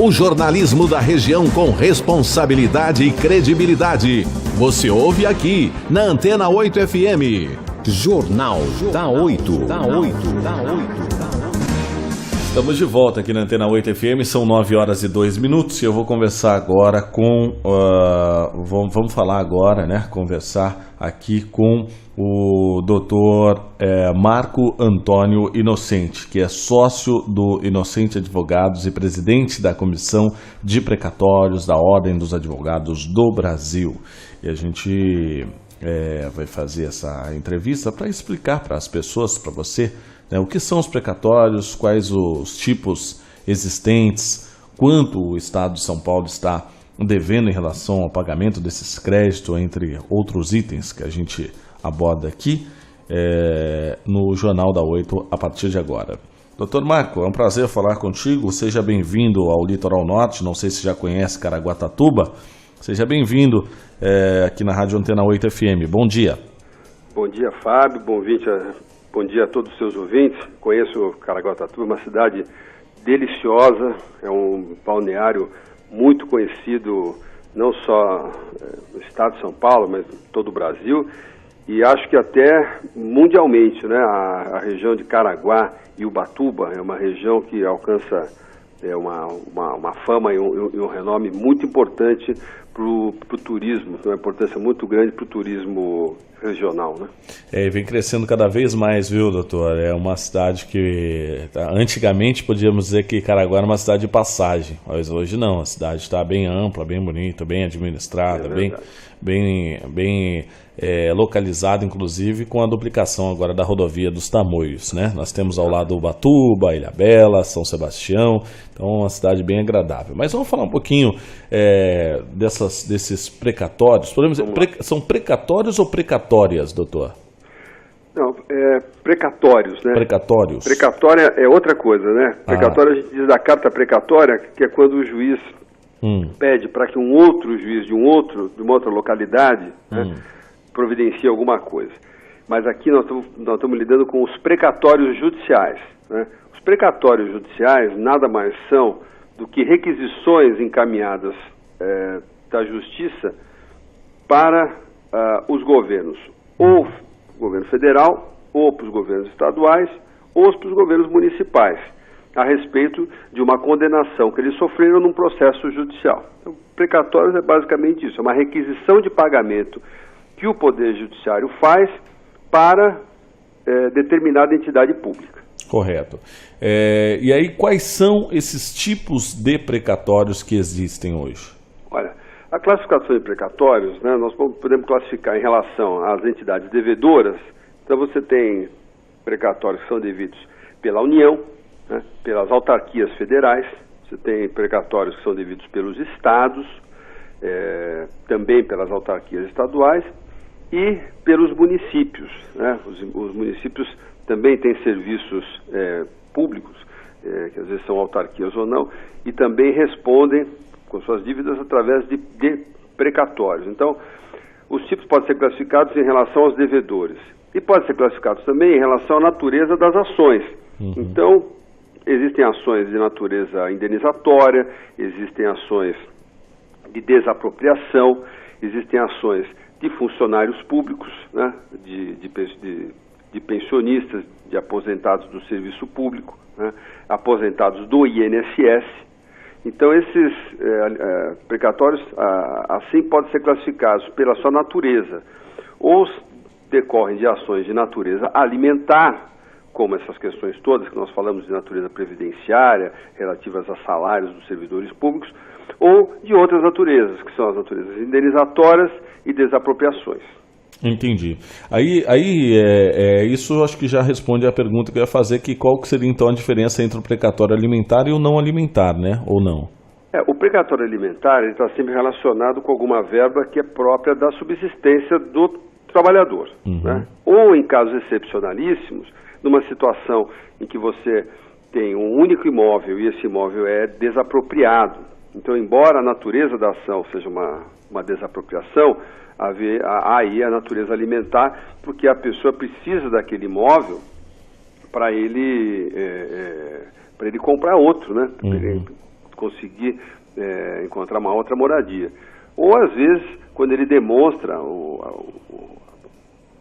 O jornalismo da região com responsabilidade e credibilidade. Você ouve aqui, na Antena 8 FM. Jornal da 8. Estamos de volta aqui na Antena 8 FM, são 9 horas e 2 minutos e eu vou conversar agora com... vamos falar agora, né? Conversar aqui com o doutor Marco Antônio Inocente, que é sócio do Inocente Advogados e presidente da Comissão de Precatórios da Ordem dos Advogados do Brasil. E a gente vai fazer essa entrevista para explicar para as pessoas, para você, o que são os precatórios, quais os tipos existentes, quanto o Estado de São Paulo está devendo em relação ao pagamento desses créditos, entre outros itens que a gente aborda aqui no Jornal da 8 a partir de agora. Doutor Marco, é um prazer falar contigo, seja bem-vindo ao Litoral Norte, não sei se já conhece Caraguatatuba, seja bem-vindo aqui na Rádio Antena 8 FM, bom dia. Bom dia, Fábio, bom dia a todos os seus ouvintes. Conheço Caraguatatuba, uma cidade deliciosa, é um balneário muito conhecido não só no estado de São Paulo, mas em todo o Brasil, e acho que até mundialmente, né? A região de Caraguá e Ubatuba é uma região que alcança uma fama e um renome muito importante para o turismo, tem uma importância muito grande para o turismo regional, né? Vem crescendo cada vez mais, viu, doutor? É uma cidade que antigamente podíamos dizer que Caraguá era uma cidade de passagem, mas hoje não, a cidade está bem ampla, bem bonita, bem administrada, bem localizada, inclusive com a duplicação agora da rodovia dos Tamoios, né? Nós temos ao lado Ubatuba, Ilhabela, São Sebastião, então é uma cidade bem agradável. Mas vamos falar um pouquinho desses precatórios. Podemos dizer, são precatórios ou precatórias, doutor? Não, precatórios, né? Precatórios. Precatória é outra coisa, né? Precatória, a gente diz da carta precatória, que é quando o juiz pede para que um outro juiz de uma outra localidade, né, providencie alguma coisa. Mas aqui nós estamos lidando com os precatórios judiciais, né? Os precatórios judiciais nada mais são do que requisições encaminhadas da Justiça para os governos, ou o governo federal, ou para os governos estaduais, ou para os governos municipais, a respeito de uma condenação que eles sofreram num processo judicial. Então, precatórios é basicamente isso, é uma requisição de pagamento que o Poder Judiciário faz para determinada entidade pública. Correto. E aí, quais são esses tipos de precatórios que existem hoje? Olha, a classificação de precatórios, né, nós podemos classificar em relação às entidades devedoras. Então você tem precatórios que são devidos pela União, né, pelas autarquias federais, você tem precatórios que são devidos pelos estados, também pelas autarquias estaduais e pelos municípios, né? Os municípios também têm serviços públicos, que às vezes são autarquias ou não, e também respondem com suas dívidas através de precatórios. Então, os tipos podem ser classificados em relação aos devedores e podem ser classificados também em relação à natureza das ações. Então, existem ações de natureza indenizatória, existem ações de desapropriação, existem ações de funcionários públicos, né, de pensionistas, de aposentados do serviço público, né, aposentados do INSS. Então, esses precatórios, assim, podem ser classificados pela sua natureza. Ou decorrem de ações de natureza alimentar, como essas questões todas que nós falamos de natureza previdenciária, relativas a salários dos servidores públicos, ou de outras naturezas, que são as naturezas indenizatórias e desapropriações. Entendi. Aí isso eu acho que já responde a pergunta que eu ia fazer, que qual que seria então a diferença entre o precatório alimentar e o não alimentar, né? Ou não? O precatório alimentar está sempre relacionado com alguma verba que é própria da subsistência do trabalhador, né? Ou em casos excepcionalíssimos, numa situação em que você tem um único imóvel e esse imóvel é desapropriado. Então, embora a natureza da ação seja uma desapropriação, há aí a natureza alimentar, porque a pessoa precisa daquele imóvel para ele comprar outro, né? conseguir encontrar uma outra moradia. Ou, às vezes, quando ele demonstra, o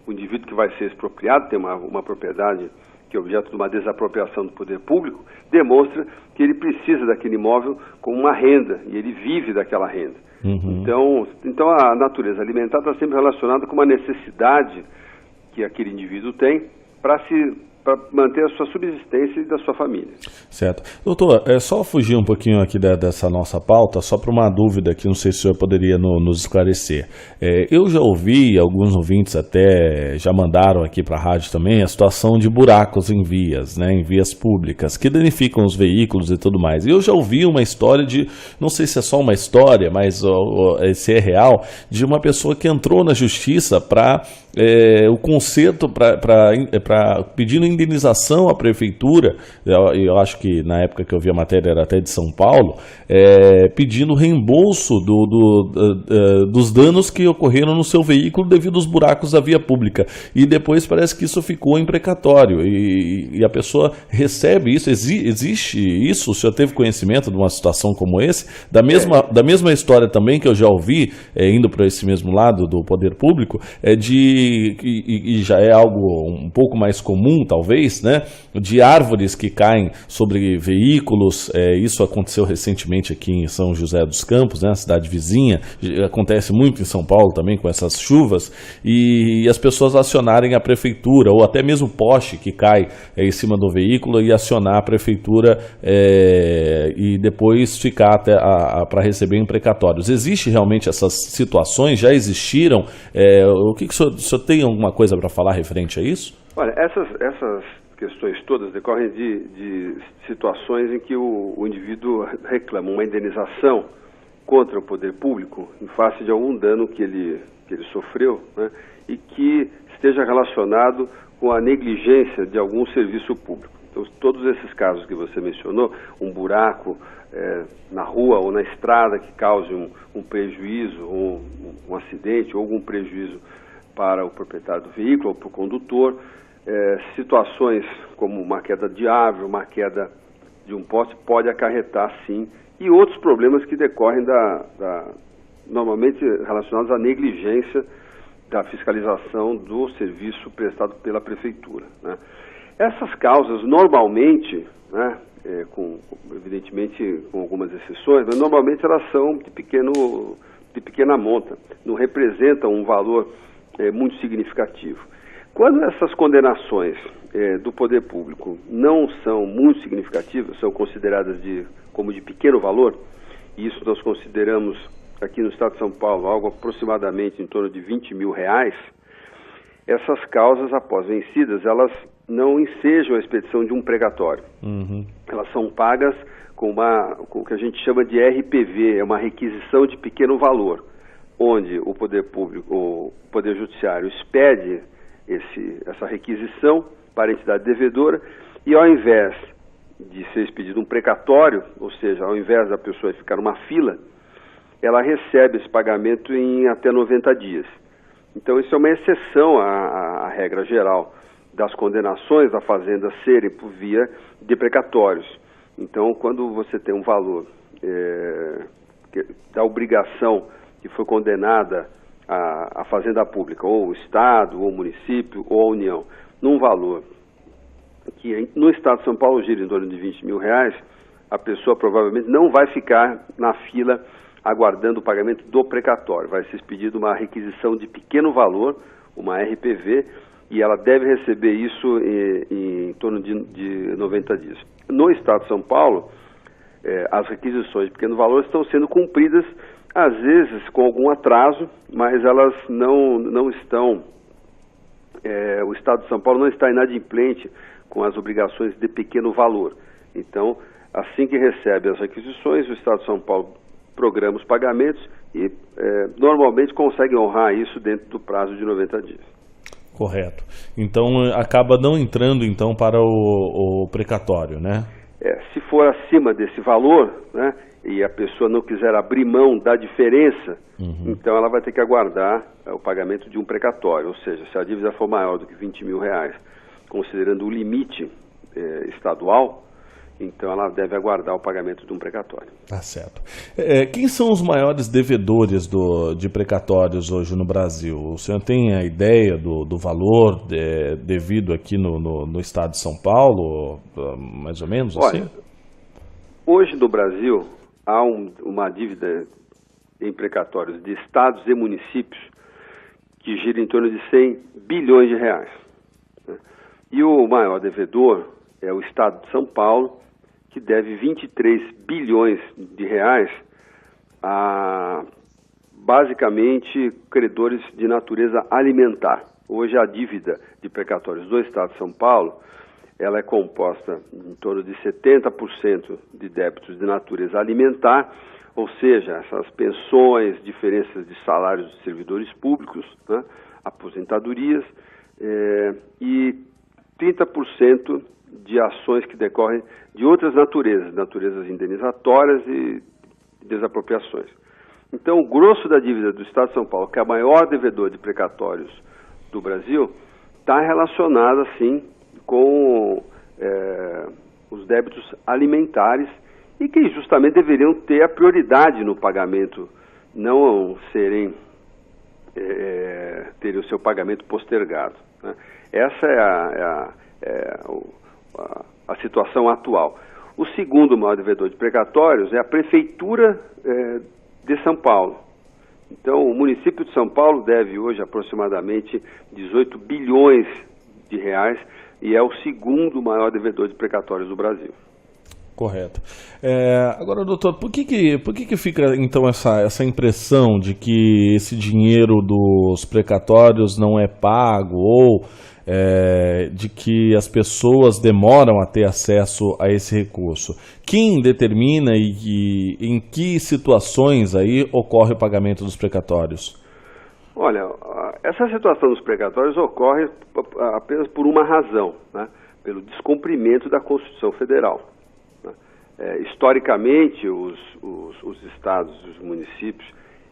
indivíduo que vai ser expropriado, tem uma propriedade que é objeto de uma desapropriação do poder público, demonstra que ele precisa daquele imóvel como uma renda, e ele vive daquela renda. Então a natureza alimentar está sempre relacionada com uma necessidade que aquele indivíduo tem para manter a sua subsistência e da sua família. Certo. Doutor, é só fugir um pouquinho aqui dessa nossa pauta, só para uma dúvida que não sei se o senhor poderia nos esclarecer. Eu já ouvi, alguns ouvintes até já mandaram aqui para a rádio também, a situação de buracos em vias, né, em vias públicas, que danificam os veículos e tudo mais. Eu já ouvi uma história de, não sei se é só uma história, mas se é real, de uma pessoa que entrou na justiça para o conserto, pedindo indenização à prefeitura, eu acho que na época que eu vi a matéria era até de São Paulo, pedindo reembolso dos danos que ocorreram no seu veículo devido aos buracos da via pública. E depois parece que isso ficou em precatório e a pessoa recebe isso. Existe isso? O senhor teve conhecimento de uma situação como esse? Da mesma história também que eu já ouvi, indo para esse mesmo lado do poder público, e já é algo um pouco mais comum, talvez, né, de árvores que caem sobre veículos. Isso aconteceu recentemente aqui em São José dos Campos, né, cidade vizinha. Acontece muito em São Paulo também com essas chuvas, e as pessoas acionarem a prefeitura, ou até mesmo poste que cai em cima do veículo, e acionar a prefeitura e depois ficar para receber imprecatórios. Existe realmente essas situações? Já existiram? O que o senhor tem alguma coisa para falar referente a isso? Olha, essas questões todas decorrem de situações em que o indivíduo reclama uma indenização contra o poder público em face de algum dano que ele sofreu, né, e que esteja relacionado com a negligência de algum serviço público. Então, todos esses casos que você mencionou, um buraco na rua ou na estrada que cause um prejuízo, ou um acidente, ou algum prejuízo para o proprietário do veículo ou para o condutor, situações como uma queda de árvore, uma queda de um poste pode acarretar, sim, e outros problemas que decorrem normalmente relacionados à negligência da fiscalização do serviço prestado pela prefeitura, né? Essas causas normalmente, né, evidentemente com algumas exceções, mas normalmente elas são de pequena monta, não representam um valor muito significativo. Quando essas condenações do poder público não são muito significativas, são consideradas como de pequeno valor, e isso nós consideramos aqui no estado de São Paulo algo aproximadamente em torno de R$20 mil, essas causas, após vencidas, elas não ensejam a expedição de um precatório. Elas são pagas com o que a gente chama de RPV, é uma requisição de pequeno valor, onde o poder público, o poder judiciário expede essa requisição para a entidade devedora, e ao invés de ser expedido um precatório, ou seja, ao invés da pessoa ficar numa fila, ela recebe esse pagamento em até 90 dias. Então isso é uma exceção à regra geral das condenações da fazenda serem por via de precatórios. Então, quando você tem um valor da obrigação que foi condenada a fazenda pública, ou o Estado, ou o município, ou a União, num valor que no Estado de São Paulo gira em torno de R$20 mil, a pessoa provavelmente não vai ficar na fila aguardando o pagamento do precatório. Vai ser expedida uma requisição de pequeno valor, uma RPV, e ela deve receber isso em torno de 90 dias. No Estado de São Paulo, as requisições de pequeno valor estão sendo cumpridas, às vezes com algum atraso, mas elas não estão, o Estado de São Paulo não está inadimplente com as obrigações de pequeno valor. Então, assim que recebe as requisições, o Estado de São Paulo programa os pagamentos e normalmente consegue honrar isso dentro do prazo de 90 dias. Correto. Então acaba não entrando então para o precatório, né? Se for acima desse valor, né, e a pessoa não quiser abrir mão da diferença, então ela vai ter que aguardar o pagamento de um precatório. Ou seja, se a dívida for maior do que R$20 mil, considerando o limite estadual, então ela deve aguardar o pagamento de um precatório. Tá certo. Quem são os maiores devedores de precatórios hoje no Brasil? O senhor tem a ideia do valor devido aqui no estado de São Paulo, mais ou menos assim? Olha, hoje no Brasil há uma dívida em precatórios de estados e municípios que gira em torno de 100 bilhões de reais. Né? E o maior devedor é o estado de São Paulo, que deve 23 bilhões de reais a, basicamente, credores de natureza alimentar. Hoje a dívida de precatórios do estado de São Paulo, ela é composta em torno de 70% de débitos de natureza alimentar, ou seja, essas pensões, diferenças de salários de servidores públicos, né, aposentadorias, e 30% de ações que decorrem de outras naturezas indenizatórias e desapropriações. Então, o grosso da dívida do Estado de São Paulo, que é o maior devedor de precatórios do Brasil, está relacionado, sim, com os débitos alimentares e que justamente deveriam ter a prioridade no pagamento, não terem o seu pagamento postergado. Né? Essa é a situação atual. O segundo maior devedor de precatórios é a Prefeitura de São Paulo. Então, o município de São Paulo deve hoje aproximadamente 18 bilhões de reais e é o segundo maior devedor de precatórios do Brasil. Correto. Agora, doutor, por que fica então essa impressão de que esse dinheiro dos precatórios não é pago ou de que as pessoas demoram a ter acesso a esse recurso? Quem determina e em que situações aí ocorre o pagamento dos precatórios? Olha, essa situação dos precatórios ocorre apenas por uma razão, né? Pelo descumprimento da Constituição Federal. Historicamente, os estados, os municípios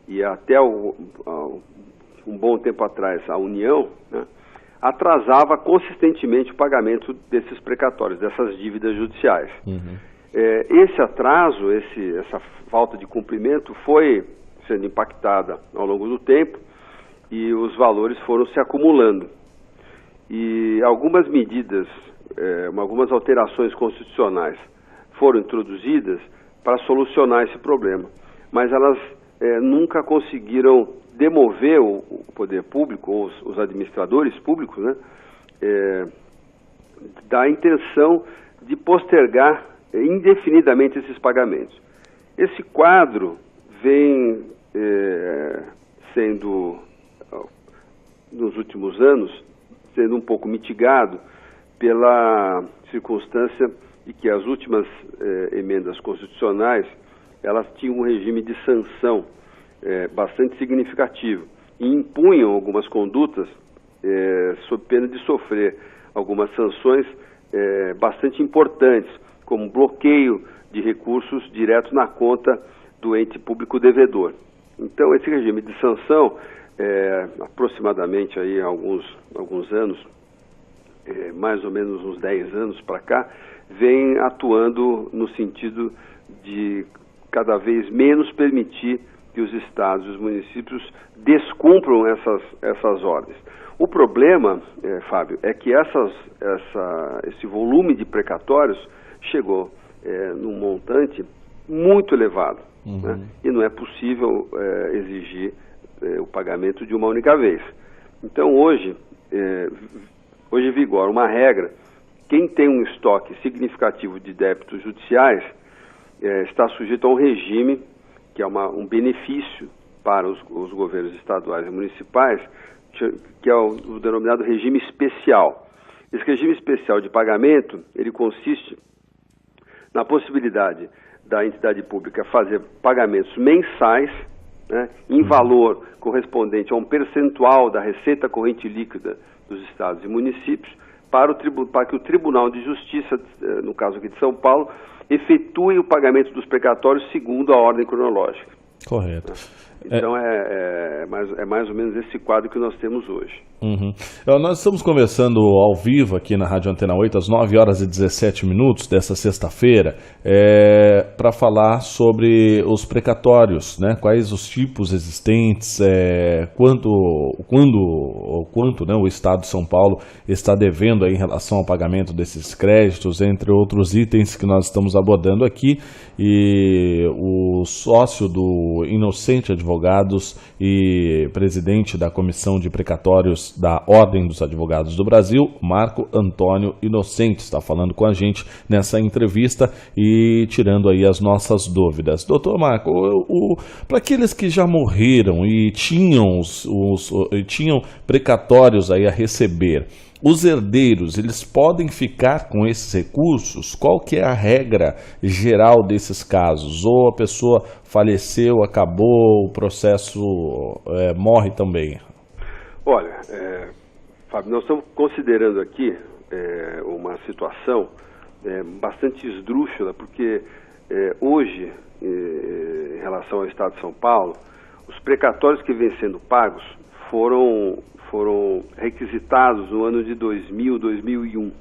e até um bom tempo atrás a União, né, atrasava consistentemente o pagamento desses precatórios, dessas dívidas judiciais. Uhum. Esse atraso, essa falta de cumprimento foi sendo impactada ao longo do tempo e os valores foram se acumulando. E algumas medidas, algumas alterações constitucionais foram introduzidas para solucionar esse problema, mas elas nunca conseguiram demover o poder público, ou os administradores públicos, né, da intenção de postergar indefinidamente esses pagamentos. Esse quadro vem sendo, nos últimos anos, sendo um pouco mitigado pela circunstância de que as últimas emendas constitucionais, elas tinham um regime de sanção bastante significativo e impunham algumas condutas sob pena de sofrer algumas sanções bastante importantes, como bloqueio de recursos direto na conta do ente público devedor. Então, esse regime de sanção, aproximadamente aí alguns anos, mais ou menos uns 10 anos para cá, vem atuando no sentido de cada vez menos permitir que os estados e os municípios descumpram essas ordens. O problema, Fábio, é que esse volume de precatórios chegou num montante muito elevado, uhum, né? E não é possível exigir o pagamento de uma única vez. Então, hoje vigora uma regra: quem tem um estoque significativo de débitos judiciais está sujeito a um regime que é um benefício para os governos estaduais e municipais, que é o denominado regime especial. Esse regime especial de pagamento, ele consiste na possibilidade da entidade pública fazer pagamentos mensais, né, em valor correspondente a um percentual da receita corrente líquida dos estados e municípios, para que o Tribunal de Justiça, no caso aqui de São Paulo, efetue o pagamento dos precatórios segundo a ordem cronológica. Correto. Então é mais ou menos esse quadro que nós temos hoje. Uhum. Nós estamos conversando ao vivo aqui na Rádio Antena 8 às 9 horas e 17 minutos dessa sexta-feira para falar sobre os precatórios, né? Quais os tipos existentes, quanto né, o Estado de São Paulo está devendo aí em relação ao pagamento desses créditos, entre outros itens que nós estamos abordando aqui. E o sócio do Inocente Advogados e presidente da Comissão de Precatórios da Ordem dos Advogados do Brasil, Marco Antônio Inocente, está falando com a gente nessa entrevista e tirando aí as nossas dúvidas. Doutor Marco, para aqueles que já morreram e tinham precatórios aí a receber, os herdeiros, eles podem ficar com esses recursos? Qual que é a regra geral desses casos? Ou a pessoa faleceu, acabou, o processo morre também? Olha, Fábio, nós estamos considerando aqui uma situação bastante esdrúxula, porque hoje, em relação ao Estado de São Paulo, os precatórios que vêm sendo pagos foram requisitados no ano de 2000, 2001.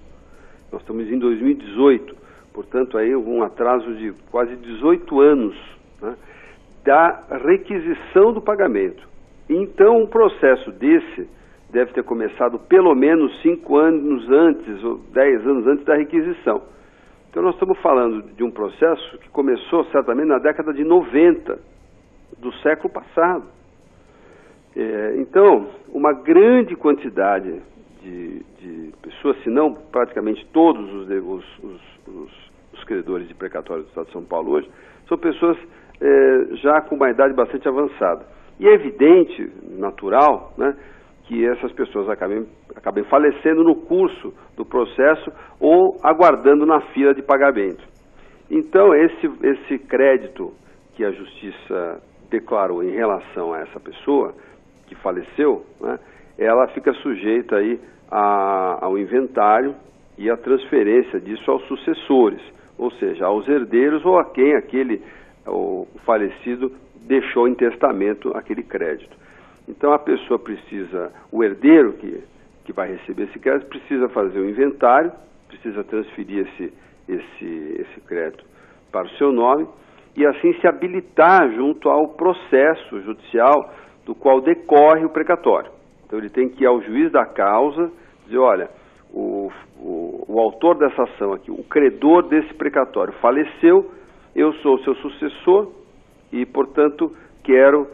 Nós estamos em 2018, portanto aí houve um atraso de quase 18 anos, né, da requisição do pagamento. Então um processo desse deve ter começado pelo menos 5 anos antes ou 10 anos antes da requisição. Então nós estamos falando de um processo que começou certamente na década de 90 do século passado. Então, uma grande quantidade de pessoas, se não praticamente todos os credores de precatório do Estado de São Paulo hoje, são pessoas já com uma idade bastante avançada. E é evidente, natural, né, que essas pessoas acabem falecendo no curso do processo ou aguardando na fila de pagamento. Então, esse crédito que a Justiça declarou em relação a essa pessoa que faleceu, né, ela fica sujeita aí ao inventário e à transferência disso aos sucessores, ou seja, aos herdeiros ou a quem o falecido deixou em testamento aquele crédito. Então a pessoa precisa, o herdeiro que vai receber esse crédito, precisa fazer o inventário, precisa transferir esse crédito para o seu nome e assim se habilitar junto ao processo judicial do qual decorre o precatório. Então ele tem que ir ao juiz da causa, dizer, olha, o autor dessa ação aqui, o credor desse precatório faleceu, eu sou o seu sucessor e, portanto, quero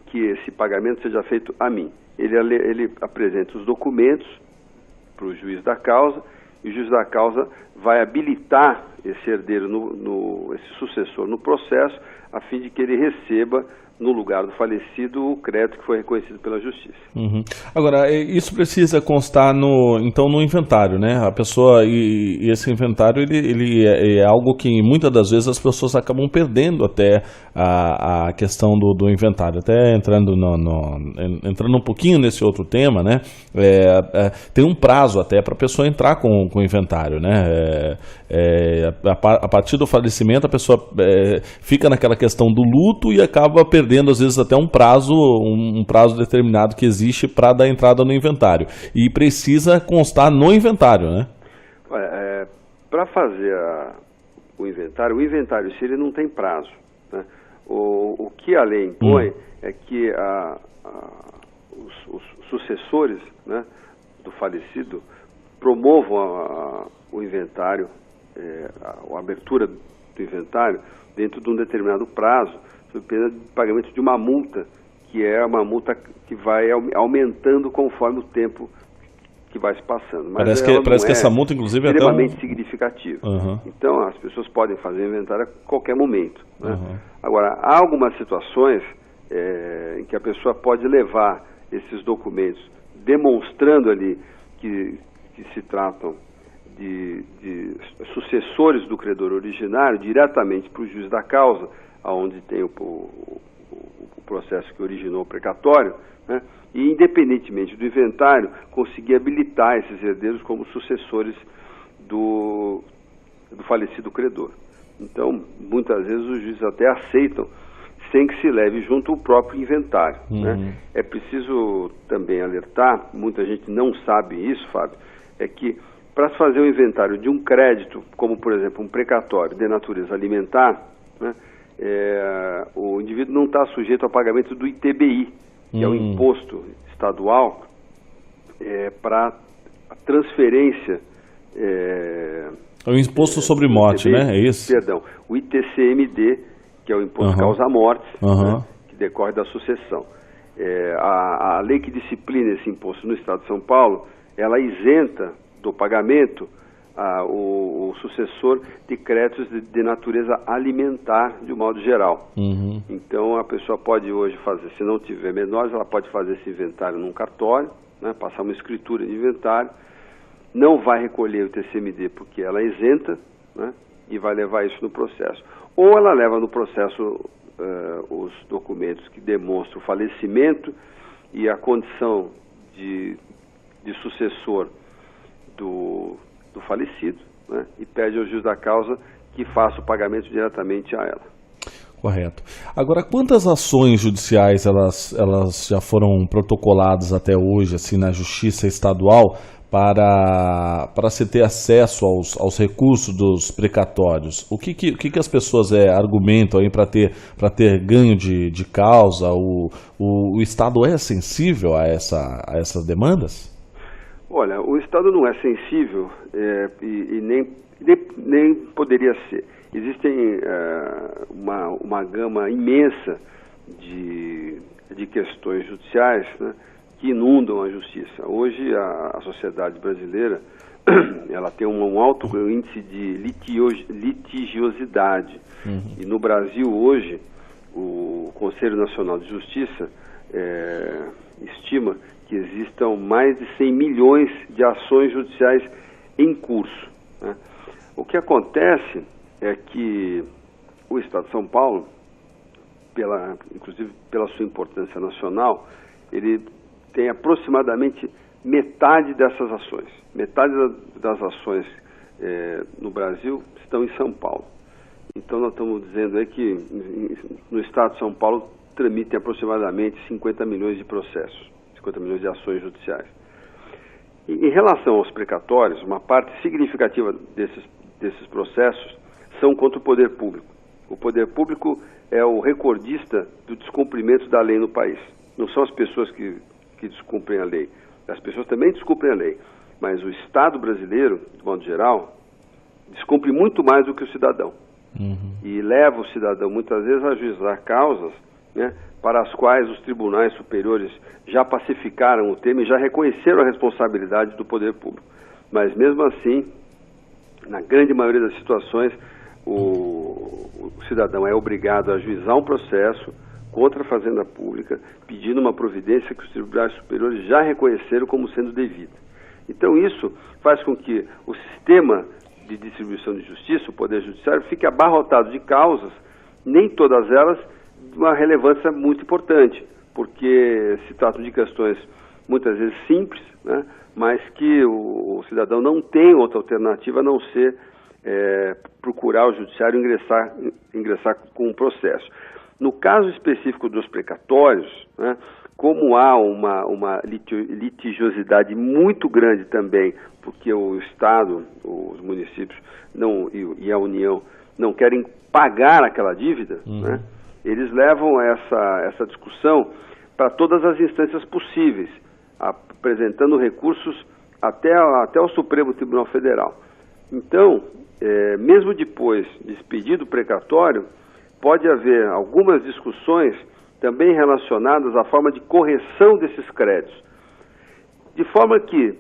que esse pagamento seja feito a mim. Ele apresenta os documentos para o juiz da causa e o juiz da causa vai habilitar esse herdeiro, esse sucessor no processo, a fim de que ele receba no lugar do falecido o crédito que foi reconhecido pela Justiça. Uhum. Agora, isso precisa constar no inventário, né? A pessoa, e esse inventário ele é algo que muitas das vezes as pessoas acabam perdendo até a questão do inventário. Até entrando um pouquinho nesse outro tema, né? Tem um prazo até para a pessoa entrar com o inventário, né? A partir do falecimento a pessoa fica naquela questão do luto e acaba perdendo às vezes até um prazo determinado que existe para dar entrada no inventário. E precisa constar no inventário, né? Para fazer o inventário se ele não tem prazo, né? O que a lei impõe é que os sucessores, né, do falecido promovam o inventário, a abertura do inventário dentro de um determinado prazo, sob pena de pagamento de uma multa, que é uma multa que vai aumentando conforme o tempo que vai se passando. Mas parece que essa multa, inclusive, é extremamente significativa. Uhum. Então, as pessoas podem fazer inventário a qualquer momento, né? Uhum. Agora, há algumas situações em que a pessoa pode levar esses documentos demonstrando ali que se tratam de sucessores do credor originário diretamente para o juiz da causa, onde tem o processo que originou o precatório, né? E independentemente do inventário, conseguir habilitar esses herdeiros como sucessores do falecido credor. Então, muitas vezes os juízes até aceitam sem que se leve junto o próprio inventário. Né? É preciso também alertar, muita gente não sabe isso, Fábio, é que para se fazer o inventário de um crédito, como por exemplo um precatório de natureza alimentar, né, o indivíduo não está sujeito ao pagamento do ITBI, que é o imposto estadual para a transferência. É o imposto sobre morte, ITBI, né? É isso? Perdão, o ITCMD, que é o imposto causa-mortes, né, que decorre da sucessão. A lei que disciplina esse imposto no Estado de São Paulo, ela isenta do pagamento o sucessor de créditos de natureza alimentar, de um modo geral. Então, a pessoa pode hoje fazer, se não tiver menores, ela pode fazer esse inventário num cartório, né, passar uma escritura de inventário, não vai recolher o TCMD porque ela é isenta, né, e vai levar isso no processo. Ou ela leva no processo os documentos que demonstram o falecimento e a condição de sucessor do falecido, né, e pede ao juiz da causa que faça o pagamento diretamente a ela. Correto. Agora, quantas ações judiciais elas já foram protocoladas até hoje, assim, na Justiça Estadual, para se ter acesso aos recursos dos precatórios? O que as pessoas argumentam aí para ter ganho de causa? O Estado é sensível a essas demandas? Olha, o Estado não é sensível e nem poderia ser. Existem uma gama imensa de questões judiciais, né, que inundam a justiça. Hoje a sociedade brasileira ela tem um alto índice de litigiosidade. E no Brasil hoje o Conselho Nacional de Justiça estima que existam mais de 100 milhões de ações judiciais em curso, né? O que acontece é que o Estado de São Paulo, inclusive pela sua importância nacional, ele tem aproximadamente metade dessas ações. Metade das ações no Brasil estão em São Paulo. Então nós estamos dizendo aí que no Estado de São Paulo tramitem aproximadamente 50 milhões de processos, 50 milhões de ações judiciais. E, em relação aos precatórios, uma parte significativa desses processos são contra o poder público. O poder público é o recordista do descumprimento da lei no país. Não são as pessoas que descumprem a lei. As pessoas também descumprem a lei, mas o Estado brasileiro, de modo geral, descumpre muito mais do que o cidadão. E leva o cidadão, muitas vezes, a ajuizar causas, né, para as quais os tribunais superiores já pacificaram o tema e já reconheceram a responsabilidade do poder público. Mas, mesmo assim, na grande maioria das situações, o cidadão é obrigado a ajuizar um processo contra a Fazenda Pública, pedindo uma providência que os tribunais superiores já reconheceram como sendo devida. Então isso faz com que o sistema de distribuição de justiça, o Poder Judiciário, fique abarrotado de causas, nem todas elas de uma relevância muito importante, porque se tratam de questões muitas vezes simples, né, mas que o cidadão não tem outra alternativa a não ser procurar o judiciário e ingressar com um processo. No caso específico dos precatórios, né, como há uma litigiosidade muito grande também, porque o Estado, os municípios e a União não querem pagar aquela dívida, né, eles levam essa discussão para todas as instâncias possíveis, apresentando recursos até o Supremo Tribunal Federal. Então, mesmo depois de expedido o precatório, pode haver algumas discussões também relacionadas à forma de correção desses créditos. De forma que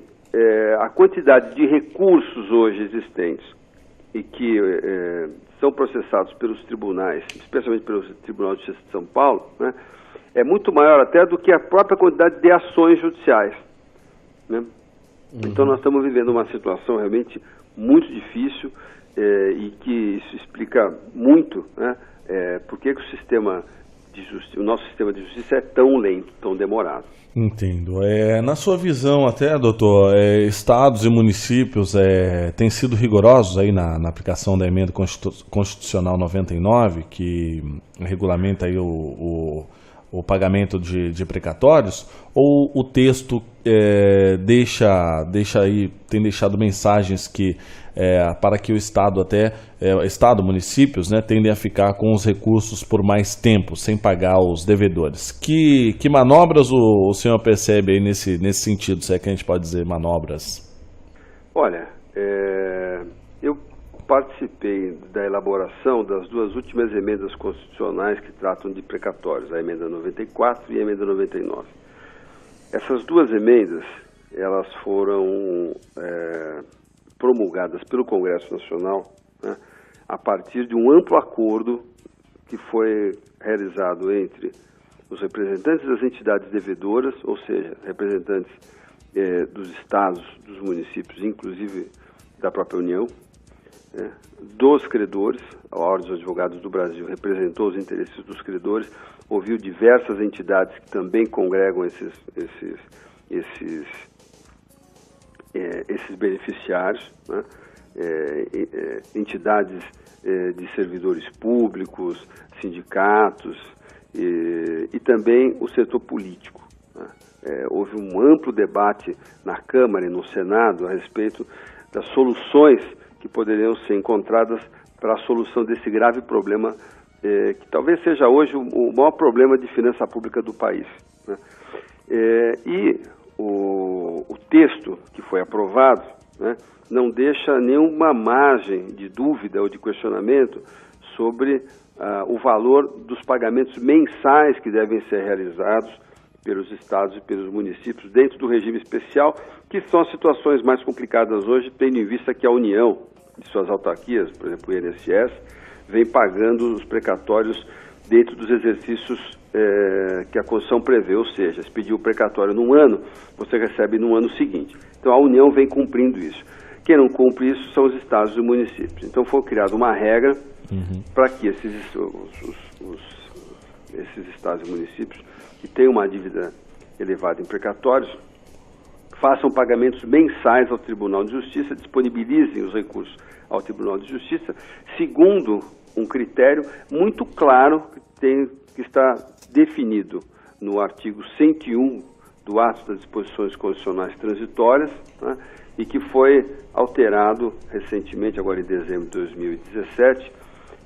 a quantidade de recursos hoje existentes e que são processados pelos tribunais, especialmente pelo Tribunal de Justiça de São Paulo, né, é muito maior até do que a própria quantidade de ações judiciais, né? Então nós estamos vivendo uma situação realmente muito difícil e que isso explica muito, né, por que o sistema o nosso sistema de justiça é tão lento, tão demorado. Entendo. Na sua visão até, doutor, estados e municípios têm sido rigorosos aí na aplicação da emenda constitucional 99, que regulamenta aí o pagamento de precatórios, ou o texto tem deixado mensagens para que o Estado municípios, né, tendem a ficar com os recursos por mais tempo, sem pagar os devedores. Que manobras o senhor percebe aí nesse sentido, se é que a gente pode dizer manobras? Olha, eu participei da elaboração das duas últimas emendas constitucionais que tratam de precatórios, a emenda 94 e a emenda 99. Essas duas emendas, elas foram promulgadas pelo Congresso Nacional, né, a partir de um amplo acordo que foi realizado entre os representantes das entidades devedoras, ou seja, representantes dos estados, dos municípios, inclusive da própria União, dos credores. A Ordem dos Advogados do Brasil representou os interesses dos credores, ouviu diversas entidades que também congregam esses beneficiários, né? Entidades de servidores públicos, sindicatos e também o setor político, né? Houve um amplo debate na Câmara e no Senado a respeito das soluções que poderiam ser encontradas para a solução desse grave problema, que talvez seja hoje o maior problema de finança pública do país, né? E o texto que foi aprovado, né, não deixa nenhuma margem de dúvida ou de questionamento sobre o valor dos pagamentos mensais que devem ser realizados pelos estados e pelos municípios dentro do regime especial, que são as situações mais complicadas hoje, tendo em vista que a União, de suas autarquias, por exemplo o INSS, vem pagando os precatórios dentro dos exercícios que a Constituição prevê, ou seja, se pedir o precatório num ano, você recebe no ano seguinte. Então a União vem cumprindo isso. Quem não cumpre isso são os estados e municípios. Então foi criada uma regra para que esses estados e municípios que têm uma dívida elevada em precatórios façam pagamentos mensais ao Tribunal de Justiça, disponibilizem os recursos ao Tribunal de Justiça, segundo um critério muito claro que está definido no artigo 101 do Ato das Disposições Constitucionais Transitórias, né, e que foi alterado recentemente, agora em dezembro de 2017,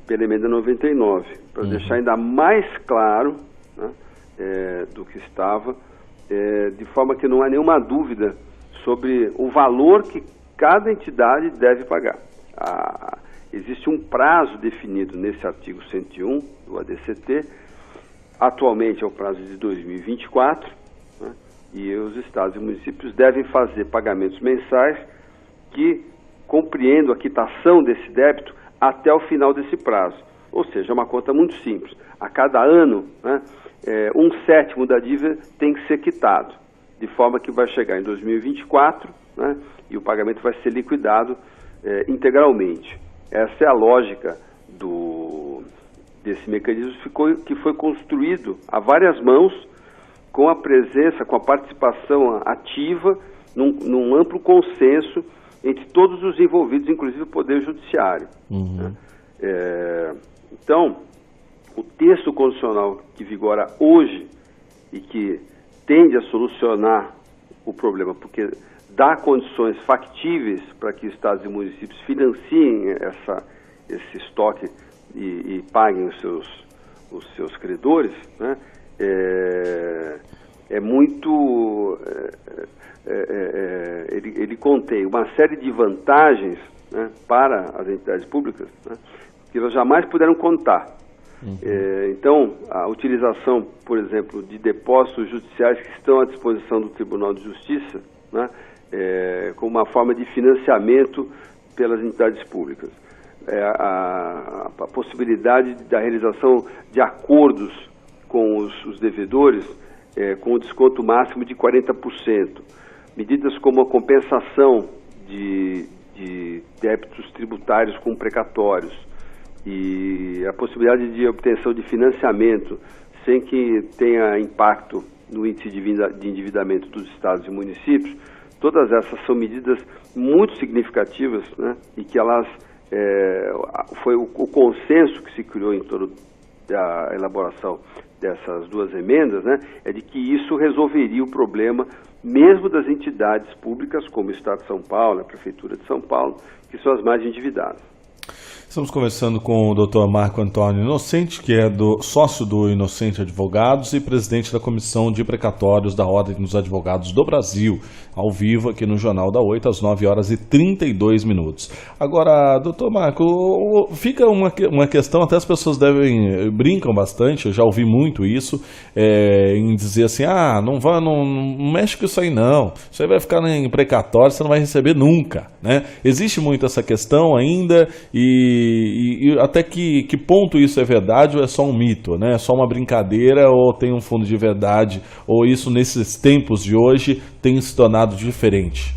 pela emenda 99, para deixar ainda mais claro, né, do que estava, de forma que não há nenhuma dúvida sobre o valor que cada entidade deve pagar. Existe um prazo definido nesse artigo 101 do ADCT, atualmente é o prazo de 2024, né, e os estados e municípios devem fazer pagamentos mensais que compreendam a quitação desse débito até o final desse prazo. Ou seja, é uma conta muito simples. A cada ano, né, 1/7 da dívida tem que ser quitado, de forma que vai chegar em 2024, né, e o pagamento vai ser liquidado integralmente. Essa é a lógica desse mecanismo que foi construído a várias mãos, com a presença, com a participação ativa, num amplo consenso entre todos os envolvidos, inclusive o Poder Judiciário. Né? Então, o texto constitucional que vigora hoje e que tende a solucionar o problema, porque dá condições factíveis para que estados e municípios financiem esse estoque e paguem os seus credores, né? Ele contém uma série de vantagens, né, para as entidades públicas, né, que elas jamais puderam contar. Então, a utilização, por exemplo, de depósitos judiciais que estão à disposição do Tribunal de Justiça, né, como uma forma de financiamento pelas entidades públicas. A possibilidade da realização de acordos com os devedores, com o desconto máximo de 40%. Medidas como a compensação de débitos tributários com precatórios e a possibilidade de obtenção de financiamento sem que tenha impacto no índice de endividamento dos estados e municípios. Todas essas são medidas muito significativas, né, e que elas foi o consenso que se criou em torno da elaboração dessas duas emendas, né, é de que isso resolveria o problema mesmo das entidades públicas, como o Estado de São Paulo, a Prefeitura de São Paulo, que são as mais endividadas. Estamos conversando com o Dr. Marco Antônio Inocente, que é sócio do Inocente Advogados e presidente da Comissão de Precatórios da Ordem dos Advogados do Brasil, ao vivo aqui no Jornal da 8, às 9 horas e 32 minutos. Agora, doutor Marco, fica uma questão, até as pessoas brincam bastante, eu já ouvi muito isso, em dizer assim, não mexe com isso aí não, isso aí vai ficar em precatório, você não vai receber nunca, né? Existe muito essa questão ainda e até que ponto isso é verdade ou é só um mito, né? É só uma brincadeira ou tem um fundo de verdade, ou isso nesses tempos de hoje tem se tornado diferente?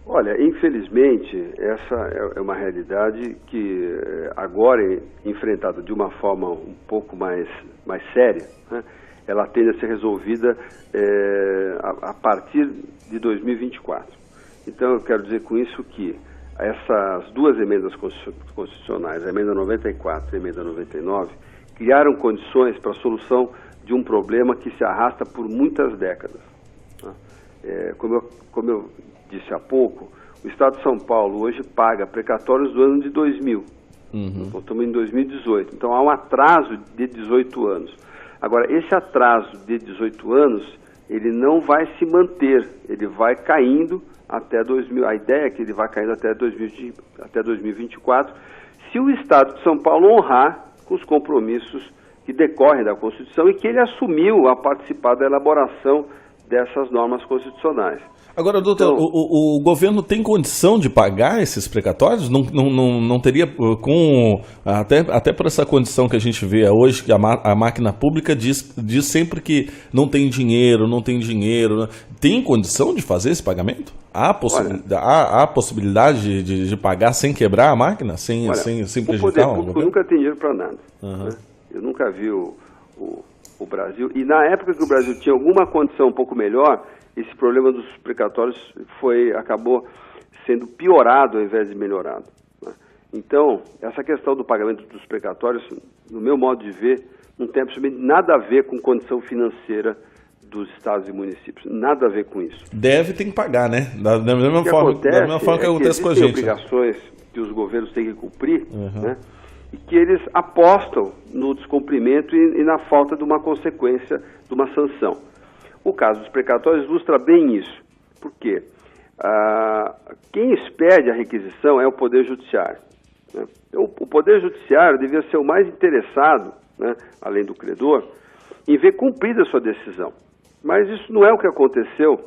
Olha, infelizmente, essa é uma realidade que agora enfrentada de uma forma um pouco mais séria, né? Ela tende a ser resolvida a partir de 2024. Então eu quero dizer com isso que essas duas emendas constitucionais, a emenda 94 e a emenda 99, criaram condições para a solução de um problema que se arrasta por muitas décadas. Como eu disse há pouco, o Estado de São Paulo hoje paga precatórios do ano de 2000. Então, estamos em 2018. Então, há um atraso de 18 anos. Agora, esse atraso de 18 anos, ele não vai se manter, ele vai caindo até 2000. A ideia é que ele vai caindo até 2024, se o Estado de São Paulo honrar com os compromissos que decorrem da Constituição e que ele assumiu a participar da elaboração dessas normas constitucionais. Agora, doutor, então, o governo tem condição de pagar esses precatórios? Não teria, até por essa condição que a gente vê hoje, que a máquina pública diz sempre que não tem dinheiro, né? Tem condição de fazer esse pagamento? Há possibilidade de pagar sem quebrar a máquina, sem prejudicar? O poder público nunca tem dinheiro para nada. Né? Eu nunca vi o Brasil, e na época que o Brasil tinha alguma condição um pouco melhor, esse problema dos precatórios acabou sendo piorado ao invés de melhorado, né? Então, essa questão do pagamento dos precatórios, no meu modo de ver, não tem absolutamente nada a ver com condição financeira dos estados e municípios. Nada a ver com isso. Tem que pagar, né? Da mesma forma que acontece com a gente. Obrigações que os governos têm que cumprir, né? E que eles apostam no descumprimento e na falta de uma consequência, de uma sanção. O caso dos precatórios ilustra bem isso. Por quê? Quem expede a requisição é o Poder Judiciário, né? O Poder Judiciário devia ser o mais interessado, né, além do credor, em ver cumprida a sua decisão. Mas isso não é o que aconteceu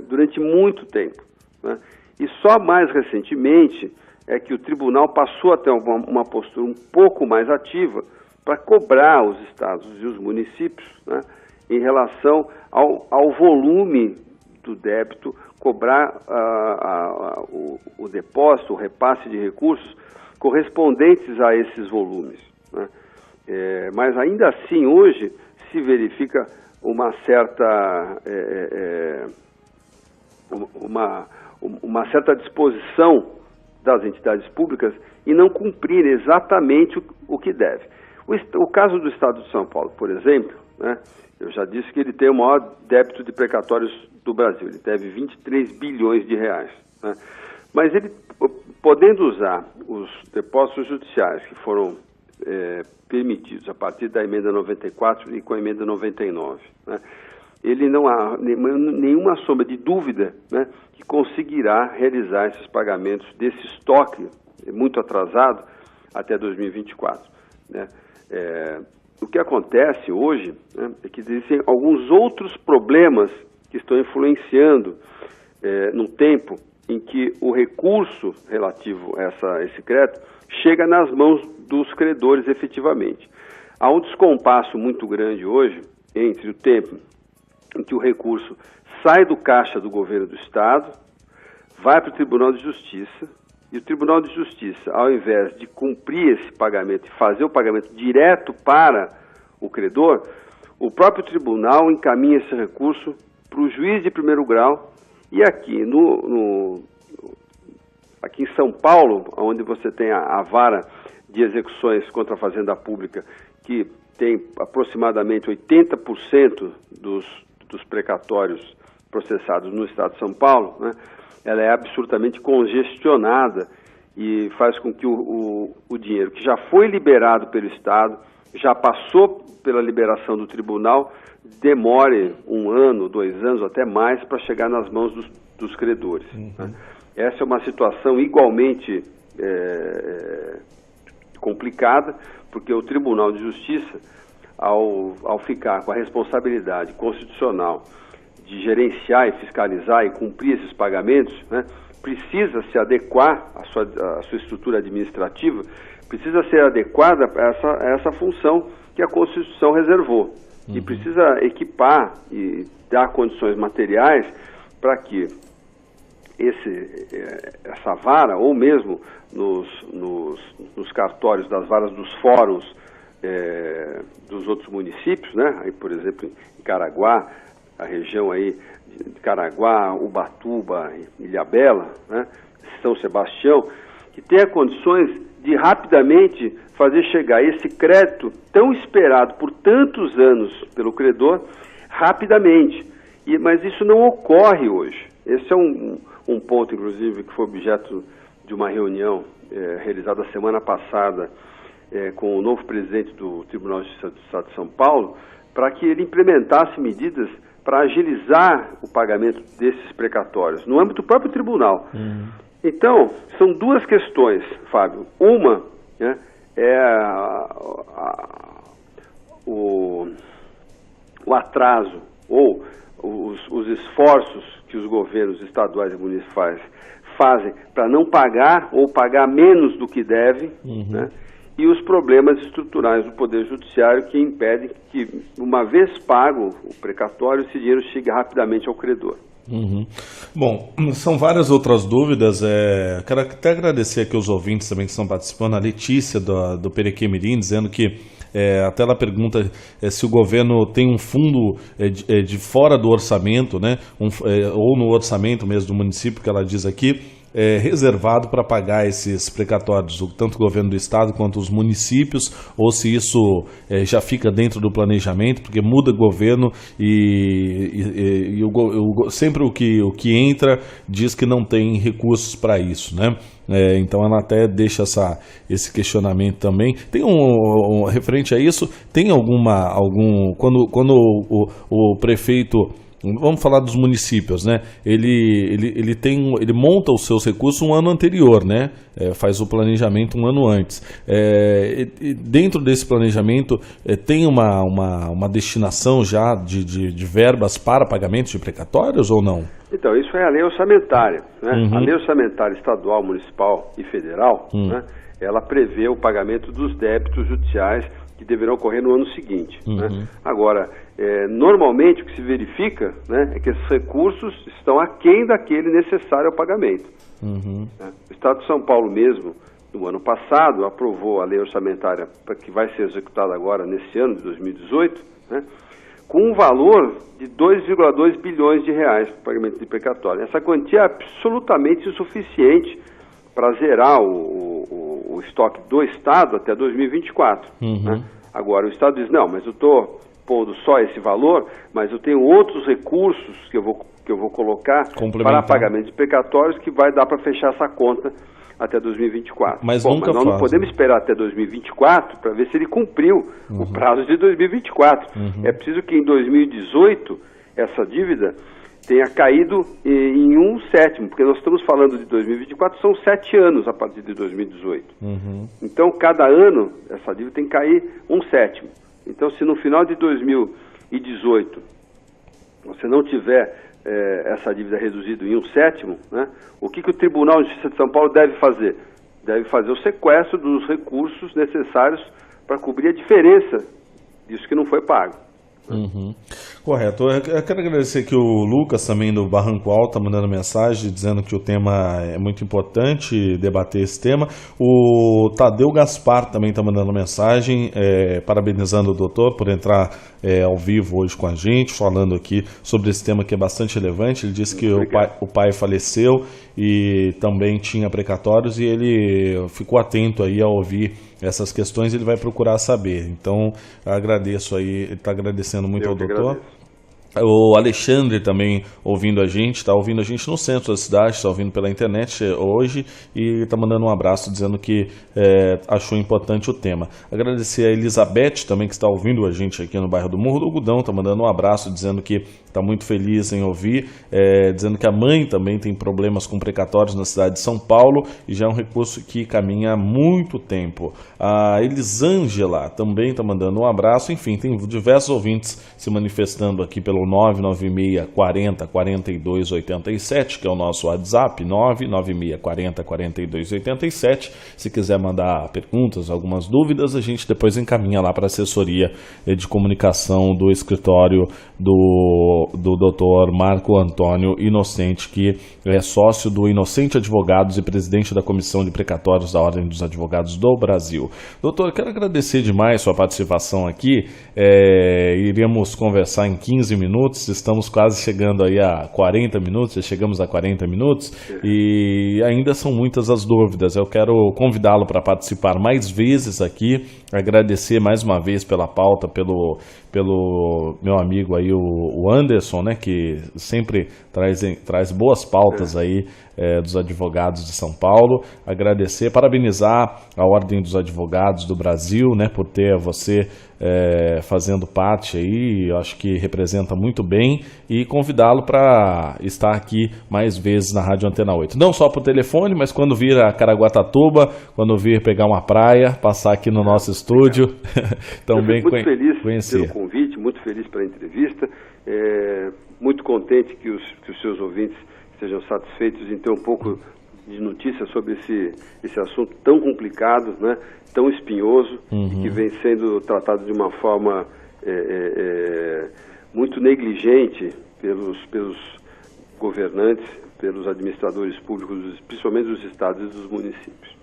durante muito tempo, né? E só mais recentemente é que o tribunal passou a ter uma postura um pouco mais ativa para cobrar os estados e os municípios, né, em relação ao volume do débito, cobrar o depósito, o repasse de recursos correspondentes a esses volumes, né? Mas ainda assim, hoje, se verifica uma certa disposição das entidades públicas em não cumprir exatamente o que deve. O caso do Estado de São Paulo, por exemplo, né, eu já disse que ele tem o maior débito de precatórios do Brasil, ele deve 23 bilhões de reais, né? Mas ele, podendo usar os depósitos judiciais que foram permitidos a partir da emenda 94 e com a emenda 99, né, ele não há nenhuma sombra de dúvida, né, que conseguirá realizar esses pagamentos desse estoque muito atrasado até 2024, né? O que acontece hoje, né, é que existem alguns outros problemas que estão influenciando no tempo em que o recurso relativo a esse crédito chega nas mãos dos credores efetivamente. Há um descompasso muito grande hoje entre o tempo em que o recurso sai do caixa do governo do Estado, vai para o Tribunal de Justiça, e o Tribunal Tribunal de Justiça, ao invés de cumprir esse pagamento e fazer o pagamento direto para o credor, o próprio tribunal encaminha esse recurso para o juiz de primeiro grau. E aqui, aqui em São Paulo, onde você tem a vara de execuções contra a Fazenda Pública, que tem aproximadamente 80% dos precatórios processados no estado de São Paulo, né, ela é absurdamente congestionada e faz com que o dinheiro que já foi liberado pelo Estado, já passou pela liberação do tribunal, demore 1 ano, 2 anos, até mais, para chegar nas mãos dos credores. Né? Essa é uma situação igualmente complicada, porque o Tribunal de Justiça, ao ficar com a responsabilidade constitucional de gerenciar e fiscalizar e cumprir esses pagamentos, né, precisa se adequar à sua estrutura administrativa, precisa ser adequada a essa função que a Constituição reservou. E precisa equipar e dar condições materiais para que essa vara, ou mesmo nos cartórios das varas dos fóruns dos outros municípios, né? Aí, por exemplo, em Caraguá, a região aí de Caraguá, Ubatuba, Ilhabela, né? São Sebastião, que tenha condições de rapidamente fazer chegar esse crédito tão esperado por tantos anos pelo credor, rapidamente. Mas isso não ocorre hoje. Esse é um ponto, inclusive, que foi objeto de uma reunião realizada semana passada com o novo presidente do Tribunal de Justiça do Estado de São Paulo, para que ele implementasse medidas para agilizar o pagamento desses precatórios, no âmbito do próprio tribunal. Então, são duas questões, Fábio. Uma, né, é o atraso ou os esforços que os governos estaduais e municipais fazem para não pagar ou pagar menos do que deve, né, e os problemas estruturais do Poder Judiciário que impedem que, uma vez pago o precatório, esse dinheiro chegue rapidamente ao credor. Bom, são várias outras dúvidas. Quero até agradecer aqui os ouvintes também que estão participando. A Letícia do Perequemirim dizendo que até ela pergunta se o governo tem um fundo de fora do orçamento, né, ou no orçamento mesmo do município, que ela diz aqui, reservado para pagar esses precatórios, tanto o governo do estado quanto os municípios, ou se isso já fica dentro do planejamento, porque muda o governo e sempre o que entra diz que não tem recursos para isso, né? Então ela até deixa esse questionamento também. Tem referente a isso, tem quando o prefeito, vamos falar dos municípios, né? Ele monta os seus recursos um ano anterior, né? Faz o planejamento um ano antes. E dentro desse planejamento tem uma destinação já de verbas para pagamento de precatórios ou não? Então, isso é a lei orçamentária, né? A lei orçamentária estadual, municipal e federal, né? Ela prevê o pagamento dos débitos judiciais que deverão ocorrer no ano seguinte. Né? Agora, normalmente o que se verifica, né, é que esses recursos estão aquém daquele necessário ao pagamento. Né? O Estado de São Paulo mesmo, no ano passado, aprovou a lei orçamentária que vai ser executada agora nesse ano de 2018, né, com um valor de 2,2 bilhões de reais para o pagamento de precatório. Essa quantia é absolutamente insuficiente para zerar o estoque do Estado até 2024. Né? Agora, o Estado diz, não, mas eu estou pondo só esse valor, mas eu tenho outros recursos que eu vou colocar para pagamento de precatórios que vai dar para fechar essa conta até 2024. Mas nós não podemos esperar até 2024 para ver se ele cumpriu o prazo de 2024. É preciso que em 2018 essa dívida tenha caído em 1/7, porque nós estamos falando de 2024, são 7 anos a partir de 2018. Então, cada ano, essa dívida tem que cair 1/7. Então, se no final de 2018 você não tiver essa dívida reduzida em 1/7, né, o que o Tribunal de Justiça de São Paulo deve fazer? Deve fazer o sequestro dos recursos necessários para cobrir a diferença disso que não foi pago. Com Correto. Eu quero agradecer aqui o Lucas também do Barranco Alto, tá mandando mensagem dizendo que o tema é muito importante debater esse tema. O Tadeu Gaspar também está mandando mensagem, parabenizando o doutor por entrar ao vivo hoje com a gente, falando aqui sobre esse tema que é bastante relevante. Ele disse que o pai faleceu e também tinha precatórios e ele ficou atento aí a ouvir essas questões, ele vai procurar saber. Então, agradeço aí, ele está agradecendo muito ao doutor. Agradeço. O Alexandre também ouvindo a gente, está ouvindo a gente no centro da cidade, está ouvindo pela internet hoje e está mandando um abraço dizendo que achou importante o tema. Agradecer a Elizabeth também que está ouvindo a gente aqui no bairro do Morro do Algodão, está mandando um abraço dizendo que está muito feliz em ouvir, dizendo que a mãe também tem problemas com precatórios na cidade de São Paulo e já é um recurso que caminha há muito tempo. A Elisângela também está mandando um abraço, enfim, tem diversos ouvintes se manifestando aqui pelo 99640-4287, que é o nosso WhatsApp, 99640-4287. Se quiser mandar perguntas, algumas dúvidas, a gente depois encaminha lá para a assessoria de comunicação do escritório do Dr. Marco Antônio Inocente, que é sócio do Inocente Advogados e presidente da Comissão de Precatórios da Ordem dos Advogados do Brasil. Doutor, quero agradecer demais sua participação aqui. Iríamos conversar em 15 minutos, estamos quase chegando aí a 40 minutos, já chegamos a 40 minutos e ainda são muitas as dúvidas. Eu quero convidá-lo para participar mais vezes aqui, agradecer mais uma vez pela pauta, pelo meu amigo aí, o Anderson, né, que sempre traz boas pautas aí dos advogados de São Paulo. Agradecer, parabenizar a Ordem dos Advogados do Brasil, né, por ter você fazendo parte aí, eu acho que representa muito bem, e convidá-lo para estar aqui mais vezes na Rádio Antena 8. Não só por telefone, mas quando vir a Caraguatatuba, quando vir pegar uma praia, passar aqui no nosso estúdio, também muito feliz conhecer. Pelo convite, muito feliz pela entrevista, muito contente que os seus ouvintes estejam satisfeitos em ter um pouco de notícia sobre esse assunto tão complicado, né, tão espinhoso, e que vem sendo tratado de uma forma muito negligente pelos governantes, pelos administradores públicos, principalmente dos estados e dos municípios.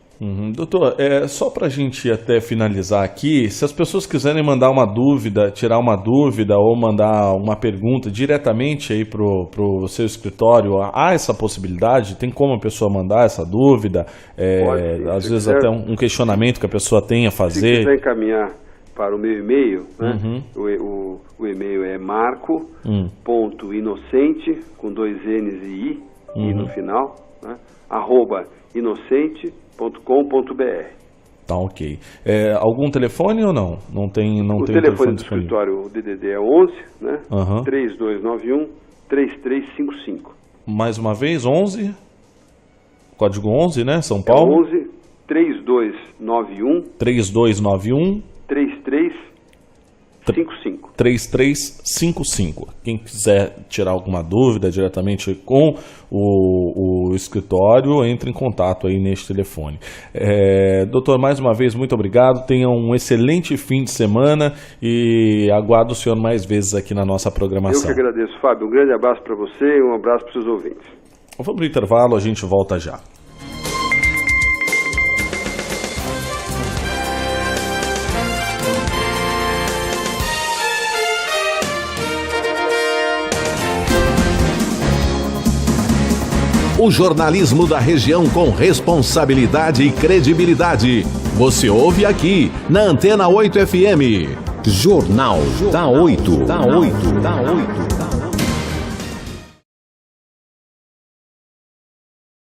Doutor, só para a gente até finalizar aqui, se as pessoas quiserem mandar uma dúvida, tirar uma dúvida ou mandar uma pergunta diretamente aí pro seu escritório, há essa possibilidade? Tem como a pessoa mandar essa dúvida? Pode, às vezes até um questionamento que a pessoa tenha a fazer. Se quiser encaminhar para o meu e-mail, né? O e-mail é marco.inocente, com 2 N's e I, e no final, né? @inocente.com.br. Tá, ok. Algum telefone ou não? Não tem o tem telefone do escritório, o DDD é 11, né? 3291-3355. Mais uma vez, 11? Código 11, né? São Paulo? É 11 3291 3355. Quem quiser tirar alguma dúvida diretamente com o escritório, entre em contato aí neste telefone. Doutor, mais uma vez, muito obrigado. Tenha um excelente fim de semana e aguardo o senhor mais vezes aqui na nossa programação. Eu que agradeço, Fábio. Um grande abraço para você e um abraço para os seus ouvintes. Vamos para o intervalo, a gente volta já. O jornalismo da região com responsabilidade e credibilidade. Você ouve aqui na Antena 8 FM. Jornal da 8.